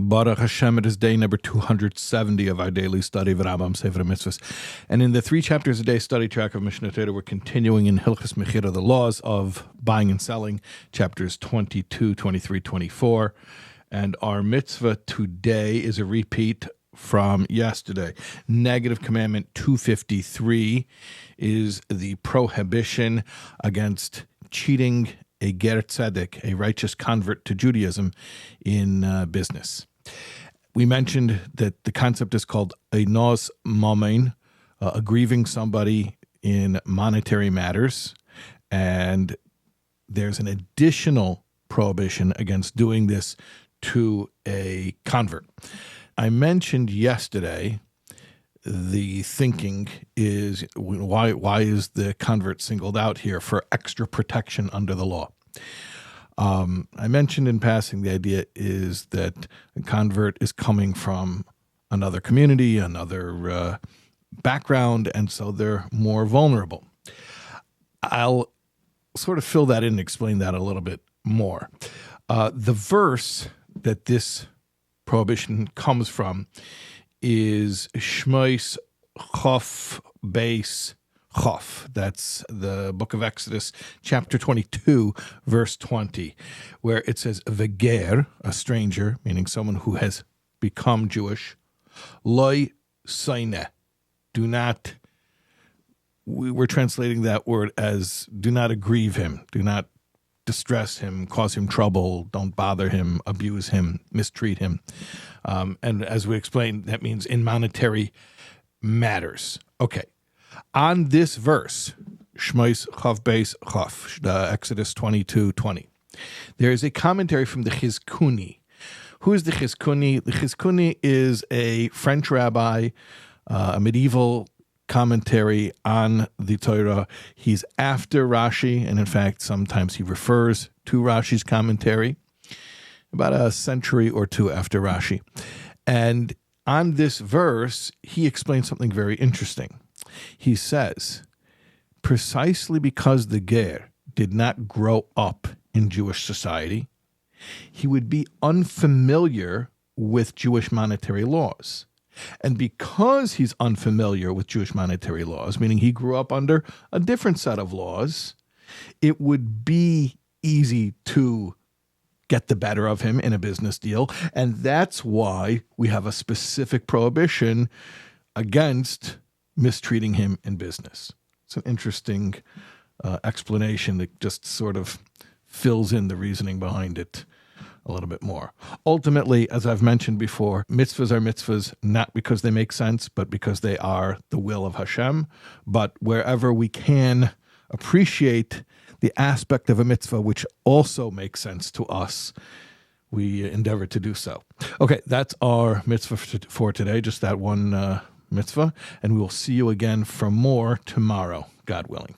Baruch Hashem, it is day number 270 of our daily study of Rambam, Sefer, HaMitzvos. And in the 3 chapters a day study track of Mishnah Torah, we're continuing in Hilchos Mechira, the laws of buying and selling, chapters 22, 23, 24. And our mitzvah today is a repeat from yesterday. Negative Commandment 253 is the prohibition against cheating a ger tzedek, a righteous convert to Judaism, in business. We mentioned that the concept is called a nos mamein, aggrieving somebody in monetary matters, and there's an additional prohibition against doing this to a convert. I mentioned yesterday the thinking is why is the convert singled out here for extra protection under the law? I mentioned in passing the idea is that a convert is coming from another community, another background, and so they're more vulnerable. I'll sort of fill that in and explain that a little bit more. The verse that this prohibition comes from is Shais Chof Beis Chof. That's the book of Exodus, chapter 22, verse 20, where it says, Veger, a stranger, meaning someone who has become Jewish, Loi Saine, do not, we're translating that word as do not aggrieve him, do not distress him, cause him trouble, don't bother him, abuse him, mistreat him. And as we explained, that means in monetary matters. Okay. On this verse, Shmos Chav Beis Chav, Exodus 22:20, there is a commentary from the Chizkuni. Who is the Chizkuni? The Chizkuni is a French rabbi, a medieval commentary on the Torah. He's after Rashi, and in fact, sometimes he refers to Rashi's commentary, about a century or two after Rashi. And on this verse, he explains something very interesting. He says, precisely because the ger did not grow up in Jewish society, he would be unfamiliar with Jewish monetary laws. And because he's unfamiliar with Jewish monetary laws, meaning he grew up under a different set of laws, it would be easy to get the better of him in a business deal. And that's why we have a specific prohibition against mistreating him in business. It's an interesting explanation that just sort of fills in the reasoning behind it a little bit more. Ultimately, as I've mentioned before, mitzvahs are mitzvahs not because they make sense, but because they are the will of Hashem. But wherever we can appreciate the aspect of a mitzvah which also makes sense to us, we endeavor to do so. Okay, that's our mitzvah for today, just that one mitzvah, and we will see you again for more tomorrow, God willing.